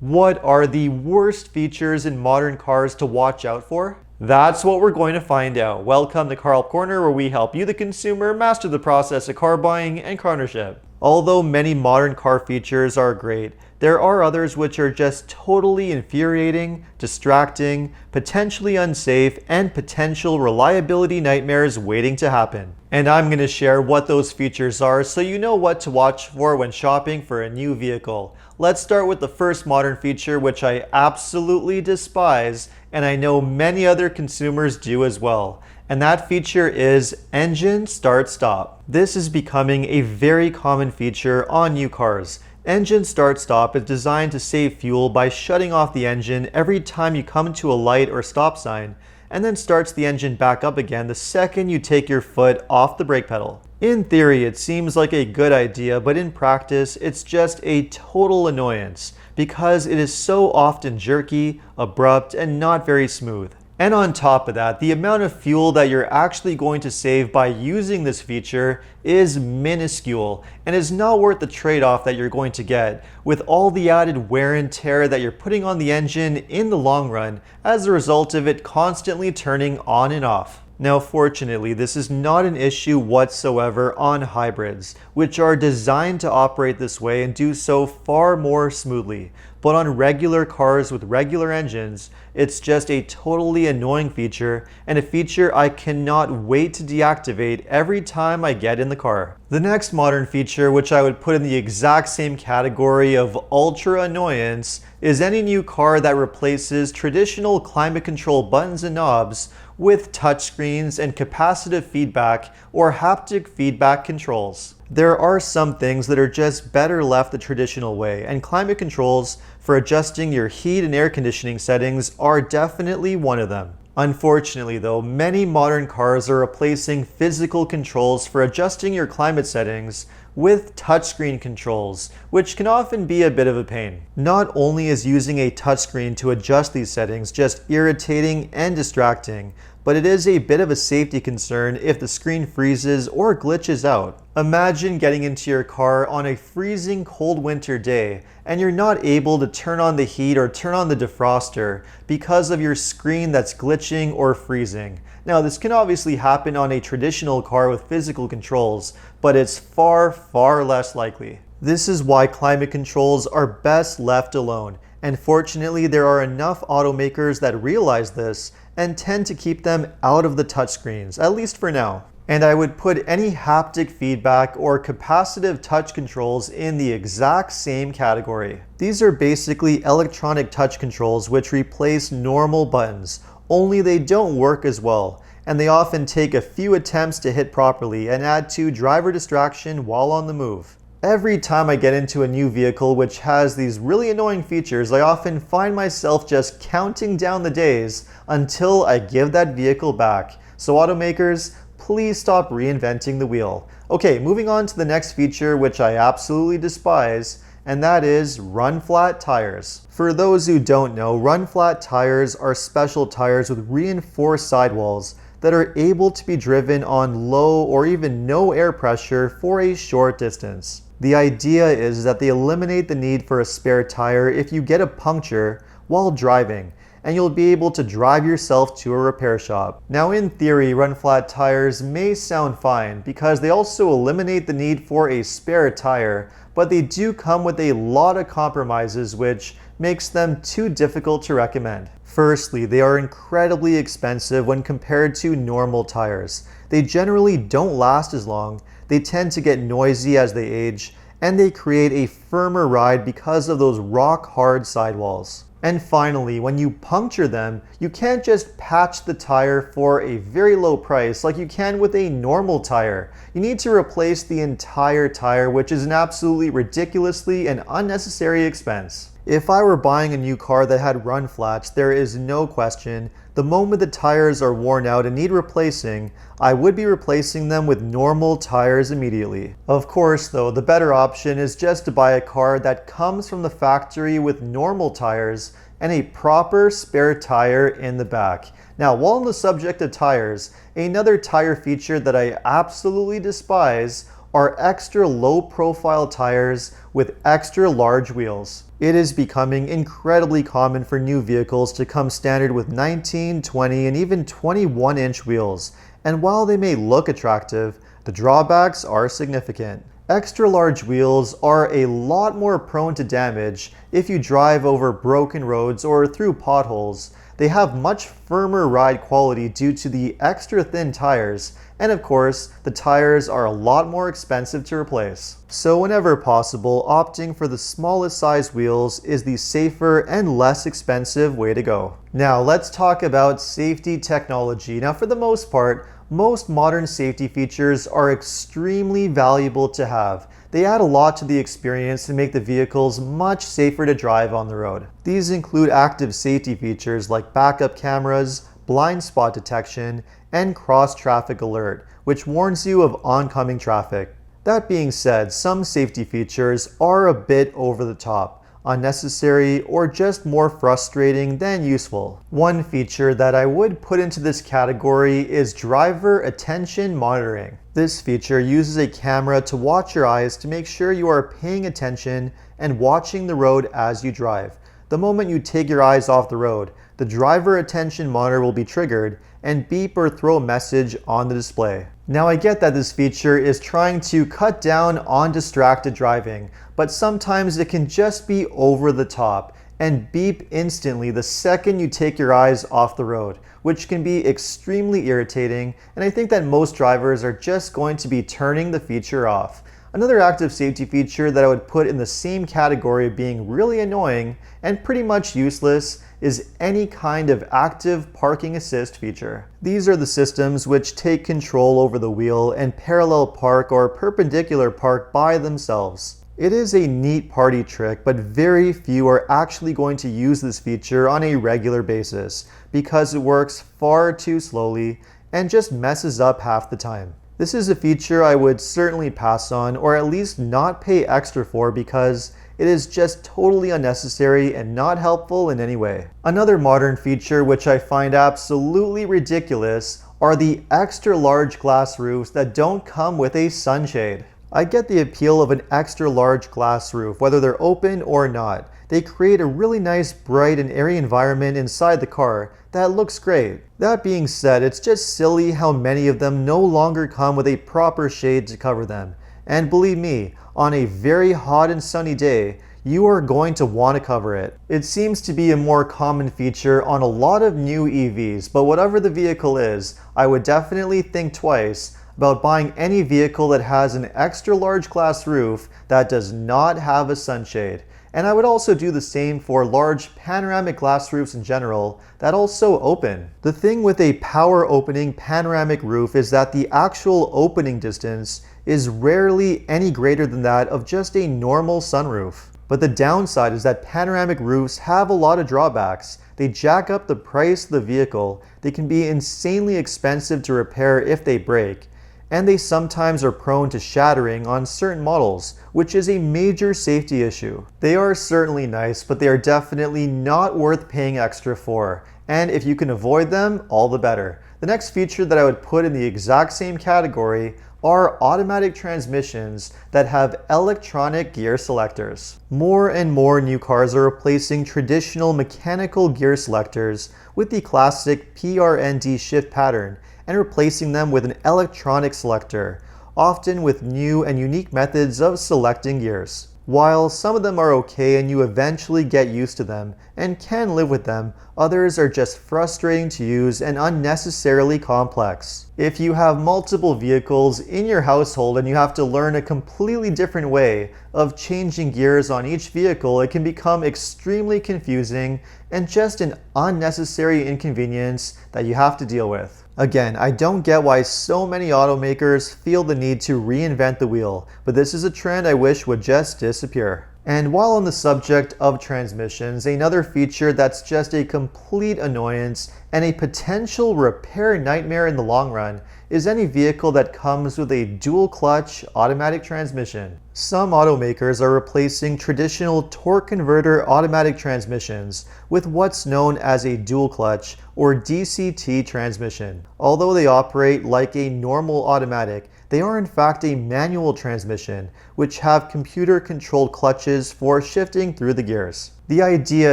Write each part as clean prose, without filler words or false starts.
What are the worst features in modern cars to watch out for? That's what we're going to find out. Welcome to Car Help Corner, where we help you, the consumer, master the process of car buying and car ownership. Although many modern car features are great, there are others which are just totally infuriating, distracting, potentially unsafe, and potential reliability nightmares waiting to happen. And I'm going to share what those features are so you know what to watch for when shopping for a new vehicle. Let's start with the first modern feature, which I absolutely despise, and I know many other consumers do as well. And that feature is engine start-stop. This is becoming a very common feature on new cars. Engine start-stop is designed to save fuel by shutting off the engine every time you come to a light or stop sign, and then starts the engine back up again the second you take your foot off the brake pedal. In theory, it seems like a good idea, but in practice, it's just a total annoyance because it is so often jerky, abrupt, and not very smooth. And on top of that, the amount of fuel that you're actually going to save by using this feature is minuscule and is not worth the trade-off that you're going to get with all the added wear and tear that you're putting on the engine in the long run as a result of it constantly turning on and off. Now, fortunately, this is not an issue whatsoever on hybrids, which are designed to operate this way and do so far more smoothly. But on regular cars with regular engines, it's just a totally annoying feature and a feature I cannot wait to deactivate every time I get in the car. The next modern feature, which I would put in the exact same category of ultra annoyance, is any new car that replaces traditional climate control buttons and knobs with touchscreens and capacitive feedback or haptic feedback controls. There are some things that are just better left the traditional way, and climate controls for adjusting your heat and air conditioning settings are definitely one of them. Unfortunately though, many modern cars are replacing physical controls for adjusting your climate settings with touchscreen controls, which can often be a bit of a pain. Not only is using a touchscreen to adjust these settings just irritating and distracting, but it is a bit of a safety concern if the screen freezes or glitches out. Imagine getting into your car on a freezing cold winter day and you're not able to turn on the heat or turn on the defroster because of your screen that's glitching or freezing. Now, this can obviously happen on a traditional car with physical controls, but it's far, far less likely. This is why climate controls are best left alone. And fortunately, there are enough automakers that realize this and tend to keep them out of the touchscreens, at least for now. And I would put any haptic feedback or capacitive touch controls in the exact same category. These are basically electronic touch controls which replace normal buttons, only they don't work as well, and they often take a few attempts to hit properly and add to driver distraction while on the move. Every time I get into a new vehicle which has these really annoying features, I often find myself just counting down the days until I give that vehicle back. So automakers, please stop reinventing the wheel. Okay, moving on to the next feature which I absolutely despise, and that is run flat tires. For those who don't know, run flat tires are special tires with reinforced sidewalls that are able to be driven on low or even no air pressure for a short distance. The idea is that they eliminate the need for a spare tire if you get a puncture while driving, and you'll be able to drive yourself to a repair shop. Now, in theory, run flat tires may sound fine because they also eliminate the need for a spare tire, but they do come with a lot of compromises which makes them too difficult to recommend. Firstly, they are incredibly expensive when compared to normal tires. They generally don't last as long, they tend to get noisy as they age, and they create a firmer ride because of those rock-hard sidewalls. And finally, when you puncture them, you can't just patch the tire for a very low price like you can with a normal tire. You need to replace the entire tire, which is an absolutely ridiculously and unnecessary expense. If I were buying a new car that had run flats, there is no question, the moment the tires are worn out and need replacing, I would be replacing them with normal tires immediately. Of course though, the better option is just to buy a car that comes from the factory with normal tires and a proper spare tire in the back. Now, while on the subject of tires, another tire feature that I absolutely despise are extra low profile tires with extra large wheels. It is becoming incredibly common for new vehicles to come standard with 19, 20, and even 21-inch wheels, and while they may look attractive, the drawbacks are significant. Extra large wheels are a lot more prone to damage if you drive over broken roads or through potholes. They have much firmer ride quality due to the extra thin tires, and of course, the tires are a lot more expensive to replace. So whenever possible, opting for the smallest size wheels is the safer and less expensive way to go. Now let's talk about safety technology. Now for the most part, most modern safety features are extremely valuable to have. They add a lot to the experience and make the vehicles much safer to drive on the road. These include active safety features like backup cameras, blind spot detection, and cross-traffic alert, which warns you of oncoming traffic. That being said, some safety features are a bit over the top, unnecessary, or just more frustrating than useful. One feature that I would put into this category is driver attention monitoring. This feature uses a camera to watch your eyes to make sure you are paying attention and watching the road as you drive. The moment you take your eyes off the road, the driver attention monitor will be triggered and beep or throw a message on the display. Now I get that this feature is trying to cut down on distracted driving, but sometimes it can just be over the top and beep instantly the second you take your eyes off the road, which can be extremely irritating, and I think that most drivers are just going to be turning the feature off. Another active safety feature that I would put in the same category of being really annoying and pretty much useless is any kind of active parking assist feature. These are the systems which take control over the wheel and parallel park or perpendicular park by themselves. It is a neat party trick, but very few are actually going to use this feature on a regular basis because it works far too slowly and just messes up half the time. This is a feature I would certainly pass on, or at least not pay extra for, because it is just totally unnecessary and not helpful in any way. Another modern feature which I find absolutely ridiculous are the extra large glass roofs that don't come with a sunshade. I get the appeal of an extra large glass roof, whether they're open or not. They create a really nice, bright, and airy environment inside the car that looks great. That being said, it's just silly how many of them no longer come with a proper shade to cover them. And believe me, on a very hot and sunny day, you are going to want to cover it. It seems to be a more common feature on a lot of new EVs, but whatever the vehicle is, I would definitely think twice about buying any vehicle that has an extra large glass roof that does not have a sunshade. And I would also do the same for large panoramic glass roofs in general that also open. The thing with a power opening panoramic roof is that the actual opening distance is rarely any greater than that of just a normal sunroof. But the downside is that panoramic roofs have a lot of drawbacks. They jack up the price of the vehicle, they can be insanely expensive to repair if they break, and they sometimes are prone to shattering on certain models, which is a major safety issue. They are certainly nice, but they are definitely not worth paying extra for, and if you can avoid them, all the better. The next feature that I would put in the exact same category are automatic transmissions that have electronic gear selectors. More and more new cars are replacing traditional mechanical gear selectors with the classic PRND shift pattern and replacing them with an electronic selector, often with new and unique methods of selecting gears. While some of them are okay and you eventually get used to them and can live with them, others are just frustrating to use and unnecessarily complex. If you have multiple vehicles in your household and you have to learn a completely different way of changing gears on each vehicle, it can become extremely confusing and just an unnecessary inconvenience that you have to deal with. Again, I don't get why so many automakers feel the need to reinvent the wheel, but this is a trend I wish would just disappear. And while on the subject of transmissions, another feature that's just a complete annoyance and a potential repair nightmare in the long run is any vehicle that comes with a dual clutch automatic transmission. Some automakers are replacing traditional torque converter automatic transmissions with what's known as a dual clutch or DCT transmission. Although they operate like a normal automatic, They are in fact a manual transmission, which have computer-controlled clutches for shifting through the gears. The idea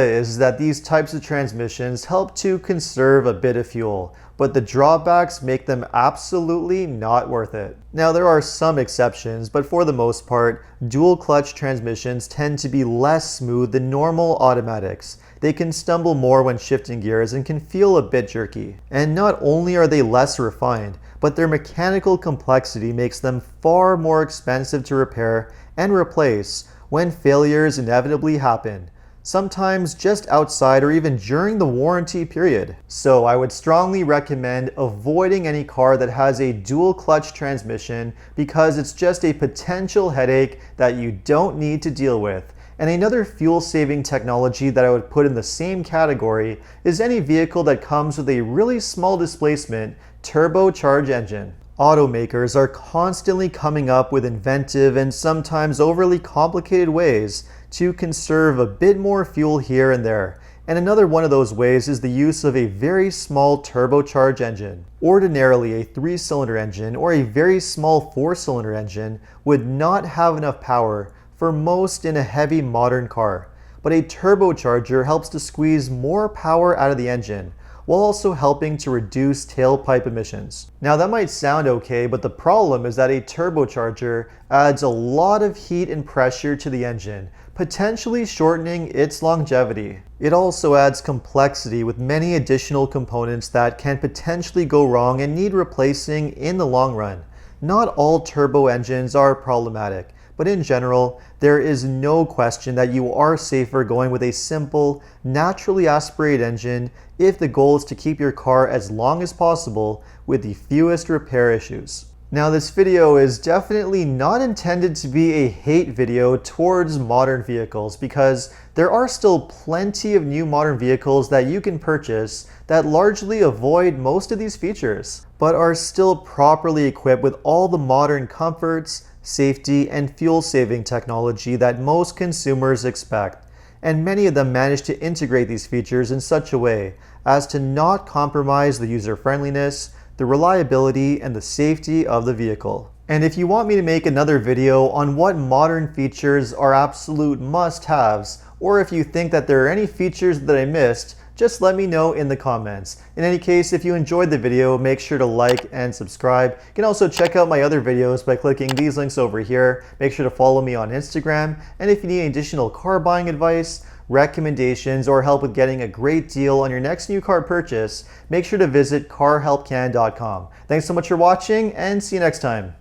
is that these types of transmissions help to conserve a bit of fuel, but the drawbacks make them absolutely not worth it. Now, there are some exceptions, but for the most part, dual clutch transmissions tend to be less smooth than normal automatics. They can stumble more when shifting gears and can feel a bit jerky. And not only are they less refined, but their mechanical complexity makes them far more expensive to repair and replace when failures inevitably happen, sometimes just outside or even during the warranty period. So I would strongly recommend avoiding any car that has a dual clutch transmission because it's just a potential headache that you don't need to deal with. And another fuel-saving technology that I would put in the same category is any vehicle that comes with a really small displacement turbocharged engine. Automakers are constantly coming up with inventive and sometimes overly complicated ways to conserve a bit more fuel here and there. And another one of those ways is the use of a very small turbocharged engine. Ordinarily, a 3-cylinder engine or a very small 4-cylinder engine would not have enough power for most in a heavy modern car. But a turbocharger helps to squeeze more power out of the engine, while also helping to reduce tailpipe emissions. Now that might sound okay, but the problem is that a turbocharger adds a lot of heat and pressure to the engine, potentially shortening its longevity. It also adds complexity with many additional components that can potentially go wrong and need replacing in the long run. Not all turbo engines are problematic, but in general, there is no question that you are safer going with a simple, naturally aspirated engine if the goal is to keep your car as long as possible with the fewest repair issues. Now, this video is definitely not intended to be a hate video towards modern vehicles because there are still plenty of new modern vehicles that you can purchase that largely avoid most of these features, but are still properly equipped with all the modern comforts, safety, and fuel-saving technology that most consumers expect. And many of them manage to integrate these features in such a way as to not compromise the user-friendliness, the reliability, and the safety of the vehicle. And if you want me to make another video on what modern features are absolute must-haves, or if you think that there are any features that I missed, just let me know in the comments. In any case, if you enjoyed the video, make sure to like and subscribe. You can also check out my other videos by clicking these links over here. Make sure to follow me on Instagram. And if you need additional car buying advice, recommendations, or help with getting a great deal on your next new car purchase, make sure to visit carhelpcan.com. Thanks so much for watching, and see you next time.